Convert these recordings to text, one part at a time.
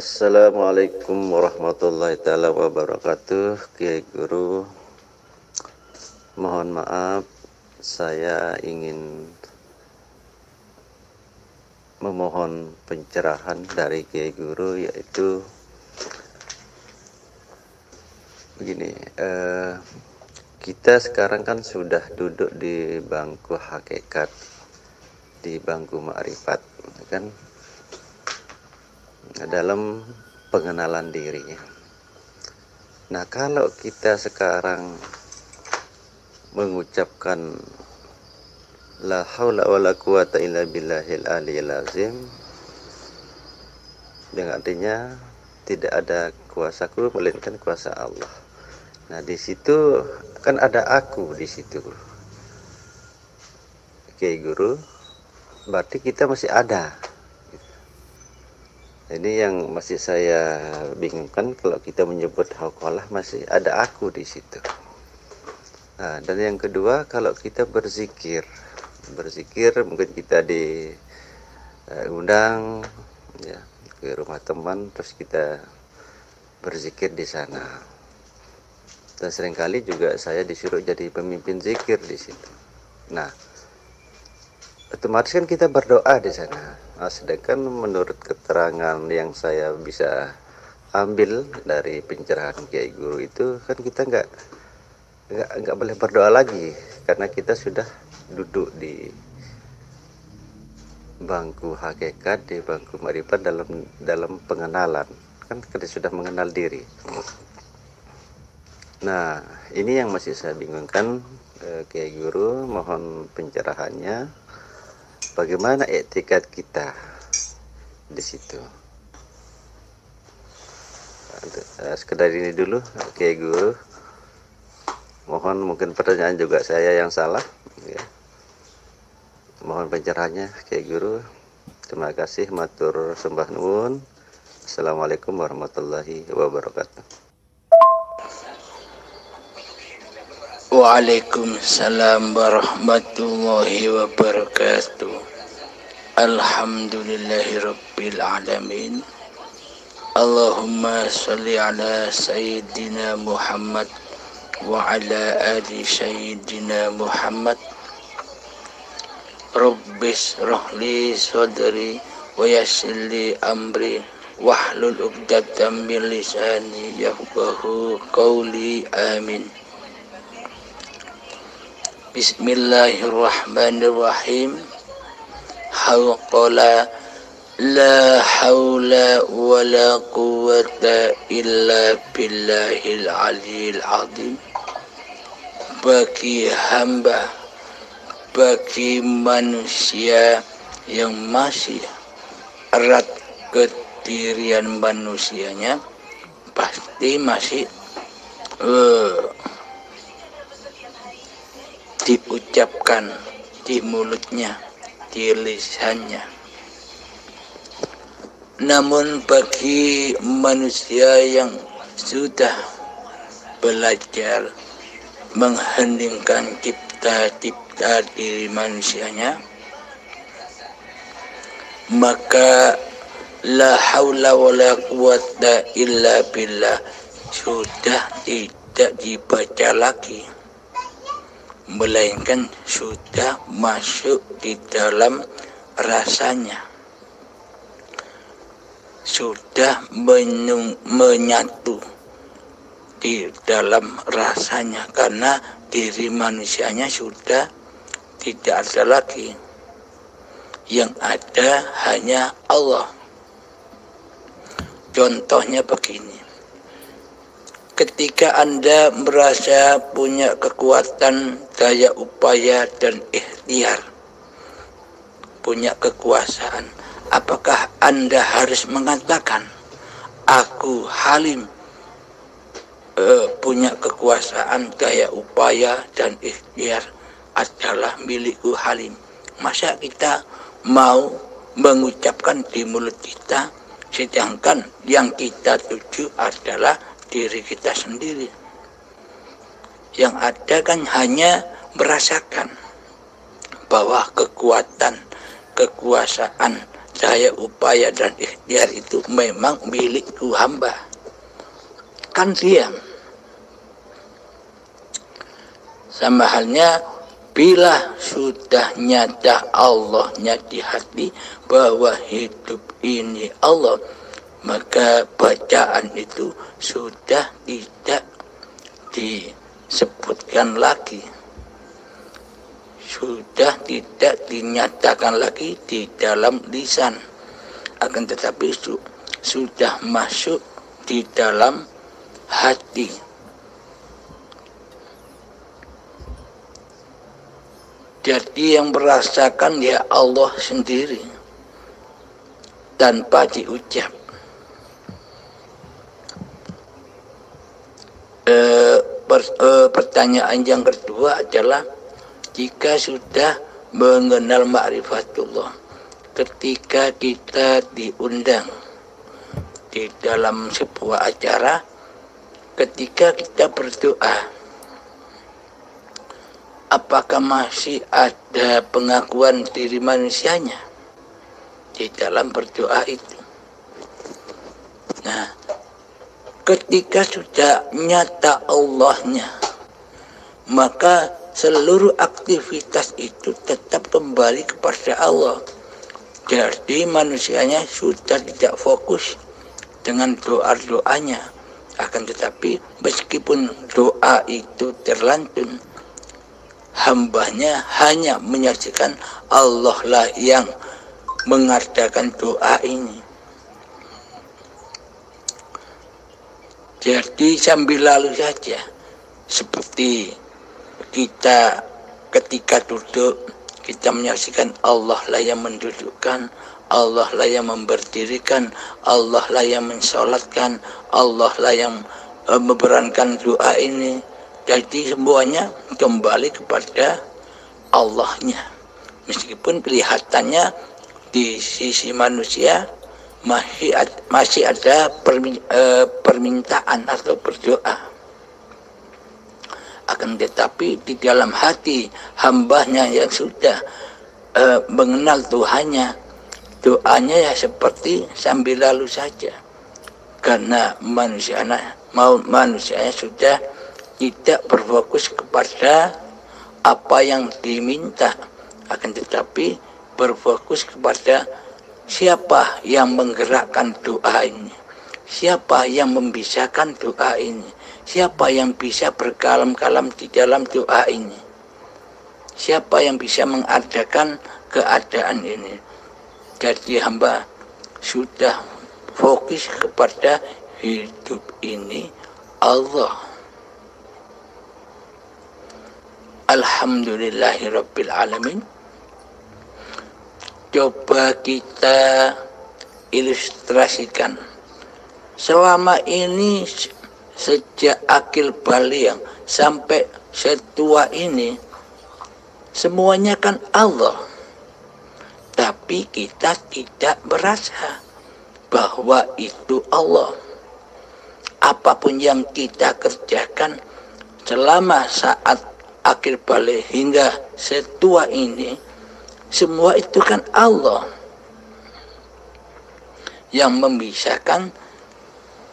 Assalamualaikum warahmatullahi taala wabarakatuh. Kiai Guru, mohon maaf, saya ingin memohon pencerahan dari Kiai Guru, yaitu begini. Kita sekarang kan sudah duduk di bangku hakikat, di bangku ma'rifat, kan, dalam pengenalan diri. Nah, kalau kita sekarang mengucapkan la haula wala quwata illa billahil aliyil azim, yang artinya tidak ada kuasaku melainkan kuasa Allah. Nah, di situ kan ada aku di situ, Kiai Guru, berarti kita masih ada. Ini yang masih saya bingungkan, kalau kita menyebut hauqalah masih ada aku di situ. Nah, dan yang kedua, kalau kita berzikir mungkin kita diundang ya ke rumah teman, terus kita berzikir di sana. Dan seringkali juga saya disuruh jadi pemimpin zikir di situ. Nah, otomatis kan kita berdoa di sana. Nah, sedangkan menurut keterangan yang saya bisa ambil dari pencerahan Kiai Guru itu, kan kita nggak boleh berdoa lagi karena kita sudah duduk di bangku hakikat, di bangku ma'rifat, dalam pengenalan, kan kita sudah mengenal diri. Nah, ini yang masih saya bingungkan, Kiai Guru, mohon pencerahannya. Bagaimana etikat kita di situ? Sekedar ini dulu, Kiai Guru. Mohon mungkin pertanyaan juga saya yang salah. Ya. Mohon pencerahannya, Kiai Guru. Terima kasih, matur sembah nuwun. Assalamualaikum warahmatullahi wabarakatuh. Waalaikumsalam warahmatullahi wabarakatuh. Alhamdulillahirabbil alamin. Allahumma shalli ala sayyidina Muhammad wa ala ali sayyidina Muhammad. Rabbis rahli sadri wa yassir li amri wahlul 'uqdatam min lisani yafqahu qawli. Amin. Bismillahirrahmanirrahim. Hauqala la haula wala quwwata illa billahil aliyil azim. Bagi hamba, bagi manusia yang masih erat kedirian manusianya, pasti masih diucapkan di mulutnya, di lisannya. Namun bagi manusia yang sudah belajar mengheningkan cipta diri manusianya, maka la haula wala quwwata illa billah sudah tidak dibaca lagi, melainkan sudah masuk di dalam rasanya, sudah menyatu di dalam rasanya, karena diri manusianya sudah tidak ada lagi, yang ada hanya Allah. Contohnya begini, ketika Anda merasa punya kekuatan, daya upaya dan ikhtiar, punya kekuasaan, apakah Anda harus mengatakan aku Halim, punya kekuasaan, daya upaya dan ikhtiar adalah milikku Halim? Masa kita mau mengucapkan di mulut kita, sedangkan yang kita tuju adalah diri kita sendiri? Yang ada kan hanya merasakan bahwa kekuatan, kekuasaan, daya upaya dan ikhtiar itu memang milikku hamba. Kan diam. Sama halnya bila sudah nyata Allahnya di hati bahwa hidup ini Allah, maka bacaan itu sudah tidak disebutkan lagi, sudah tidak dinyatakan lagi di dalam lisan, akan tetapi sudah masuk di dalam hati. Jadi yang merasakan ya Allah sendiri tanpa diucap. Pertanyaan yang kedua adalah, jika sudah mengenal ma'rifatullah, ketika kita diundang di dalam sebuah acara, ketika kita berdoa, apakah masih ada pengakuan diri manusianya di dalam berdoa itu? Nah, ketika sudah nyata Allahnya, maka seluruh aktivitas itu tetap kembali kepada Allah. Jadi manusianya sudah tidak fokus dengan doa-doanya. Akan tetapi meskipun doa itu terlantun, hambanya hanya menyaksikan Allah lah yang mengadakan doa ini. Jadi sambil lalu saja, seperti kita ketika duduk, kita menyaksikan Allah lah yang mendudukkan, Allah lah yang memberdirikan, Allah lah yang mensolatkan, Allah lah yang memberankan doa ini. Jadi semuanya kembali kepada Allahnya. Meskipun kelihatannya di sisi manusia masih ada permintaan atau berdoa. Akan tetapi di dalam hati hambanya yang sudah mengenal Tuhannya, doanya ya seperti sambil lalu saja. Karena manusianya sudah tidak berfokus kepada apa yang diminta, akan tetapi berfokus kepada siapa yang menggerakkan doa ini, siapa yang membisahkan doa ini, siapa yang bisa berkalam-kalam di dalam doa ini, siapa yang bisa mengadakan keadaan ini. Jadi hamba sudah fokus kepada hidup ini Allah. Alhamdulillahirabbil alamin. Coba kita ilustrasikan. Selama ini sejak akil baligh sampai setua ini, semuanya kan Allah. Tapi kita tidak merasa bahwa itu Allah. Apapun yang kita kerjakan selama saat akhir baligh hingga setua ini, semua itu kan Allah yang memisahkan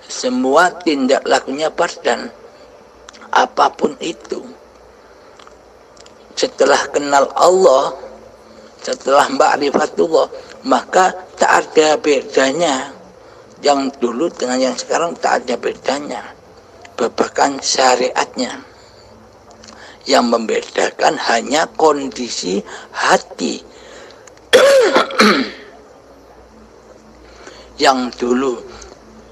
semua tindak lakunya badan, apapun itu. Setelah kenal Allah, setelah ma'rifatullah, maka tak ada bedanya. Yang dulu dengan yang sekarang tak ada bedanya. Bahkan syariatnya. Yang membedakan hanya kondisi hati. Yang dulu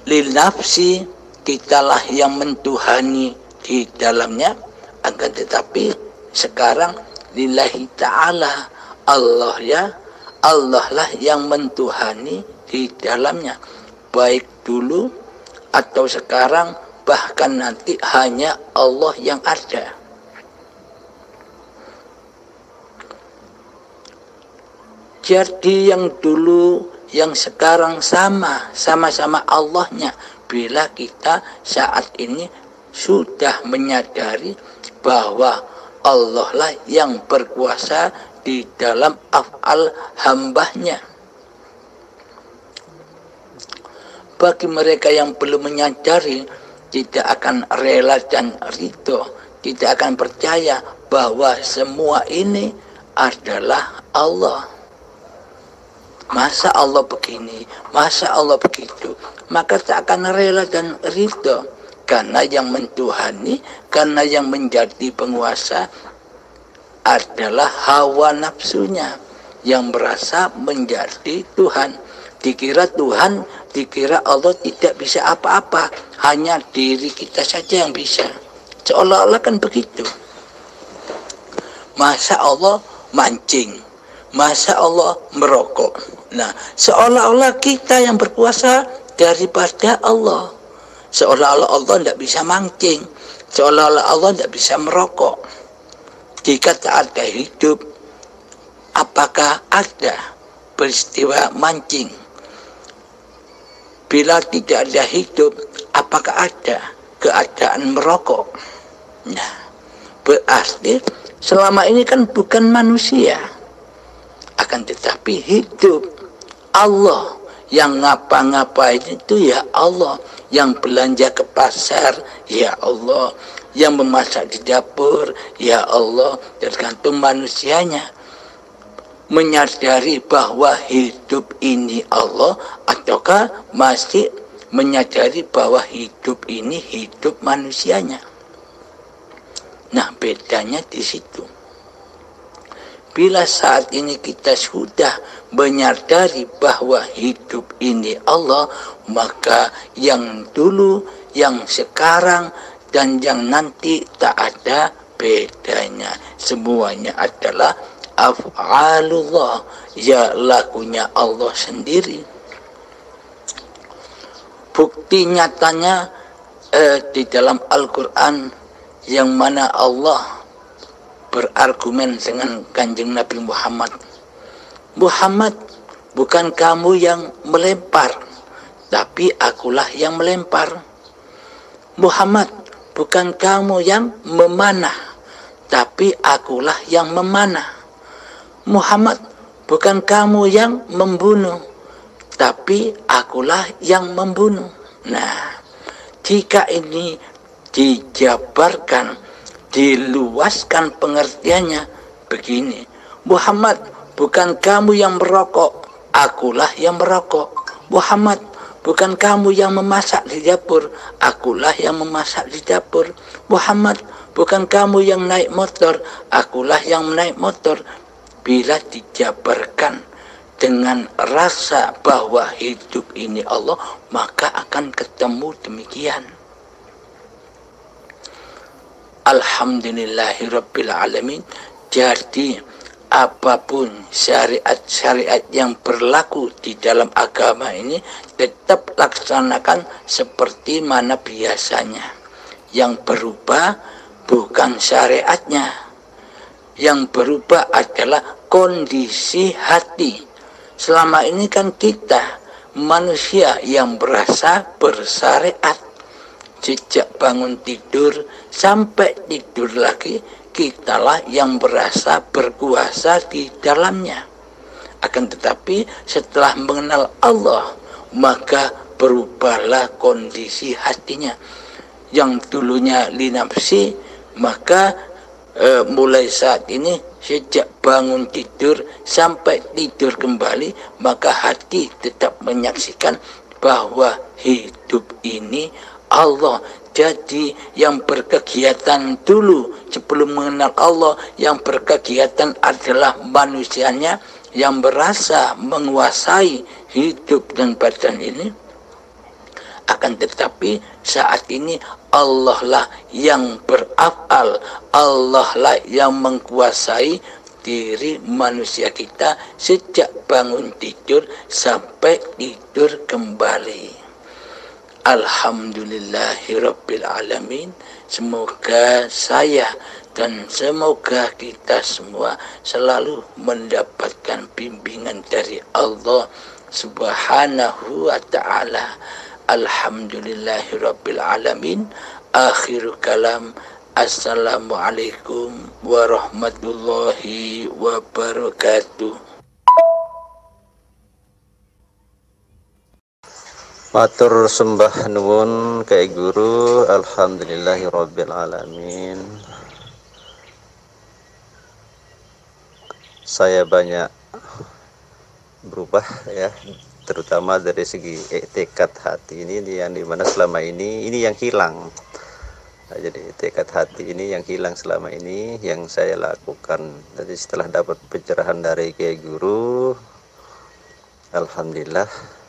lil nafsi, kitalah yang mentuhani di dalamnya, akan tetapi sekarang lillahi ta'ala, Allah lah yang mentuhani di dalamnya, baik dulu atau sekarang, bahkan nanti hanya Allah yang ada. Jadi yang dulu, yang sekarang sama-sama Allahnya. Bila kita saat ini sudah menyadari bahwa Allah lah yang berkuasa di dalam af'al hambanya. bagi mereka yang belum menyadari, tidak akan rela dan ridho, tidak akan percaya bahwa semua ini adalah Allah. Masa Allah begini, masa Allah begitu, maka tak akan rela dan ridho. Karena yang mentuhani, karena yang menjadi penguasa adalah hawa nafsunya yang merasa menjadi Tuhan. Dikira Tuhan, dikira Allah tidak bisa apa-apa, hanya diri kita saja yang bisa. Seolah-olah kan begitu. Masa Allah mancing, masa Allah merokok. Nah, seolah-olah kita yang berkuasa daripada Allah. Seolah-olah Allah tidak bisa mancing, seolah-olah Allah tidak bisa merokok. Jika tak ada hidup, apakah ada peristiwa mancing? Bila tidak ada hidup, apakah ada keadaan merokok? Nah, berarti selama ini kan bukan manusia, akan tetapi hidup. Allah yang ngapa-ngapain itu ya Allah, yang belanja ke pasar ya Allah, yang memasak di dapur ya Allah. Tergantung manusianya menyadari bahwa hidup ini Allah, ataukah masih menyadari bahwa hidup ini hidup manusianya. Nah, bedanya di situ. Bila saat ini kita sudah menyadari bahwa hidup ini Allah, maka yang dulu, yang sekarang, dan yang nanti tak ada bedanya. Semuanya adalah af'alullah, ya lakunya Allah sendiri. Bukti nyatanya di dalam Al-Quran, yang mana Allah berargumen dengan Kanjeng Nabi Muhammad. Muhammad, bukan kamu yang melempar, tapi akulah yang melempar. Muhammad, bukan kamu yang memanah, tapi akulah yang memanah. Muhammad, bukan kamu yang membunuh, tapi akulah yang membunuh. Nah, jika ini dijabarkan, diluaskan pengertiannya begini. Muhammad, bukan kamu yang merokok, akulah yang merokok. Muhammad, bukan kamu yang memasak di dapur, akulah yang memasak di dapur. Muhammad, bukan kamu yang naik motor, akulah yang naik motor. Bila dijabarkan dengan rasa bahwa hidup ini Allah, maka akan ketemu demikian. Alhamdulillahirabbil alamin. Jadi apapun syariat-syariat yang berlaku di dalam agama ini tetap laksanakan seperti mana biasanya. Yang berubah bukan syariatnya, yang berubah adalah kondisi hati. Selama ini kan kita manusia yang berasa bersyariat. Sejak bangun tidur sampai tidur lagi, kitalah yang berasa berkuasa di dalamnya. Akan tetapi setelah mengenal Allah, maka berubahlah kondisi hatinya. Yang dulunya linafsi, maka mulai saat ini sejak bangun tidur sampai tidur kembali, maka hati tetap menyaksikan bahwa hidup ini Allah. Jadi yang berkegiatan dulu sebelum mengenal Allah, yang berkegiatan adalah manusianya yang berasa menguasai hidup dan badan ini. Akan tetapi saat ini Allah lah yang beraf'al, Allah lah yang mengkuasai diri manusia kita sejak bangun tidur sampai tidur kembali. Alhamdulillahirabbil alamin. Semoga saya dan semoga kita semua selalu mendapatkan bimbingan dari Allah Subhanahu wa ta'ala. Alhamdulillahirabbil alamin. Akhirul kalam. Assalamualaikum warahmatullahi wabarakatuh. Matur sembah nuwun Kyai Guru, alhamdulillahirabbil alamin. Saya banyak berubah ya, terutama dari segi tekad hati ini yang dimana selama ini yang hilang. Nah, jadi tekad hati ini yang hilang selama ini yang saya lakukan. Jadi setelah dapat pencerahan dari Kyai Guru, alhamdulillah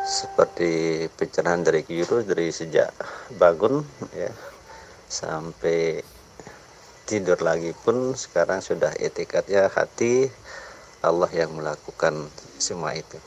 seperti pencerahan dari Kyai Guru dari sejak bangun ya sampai tidur lagi pun sekarang sudah etikatnya hati Allah yang melakukan semua itu.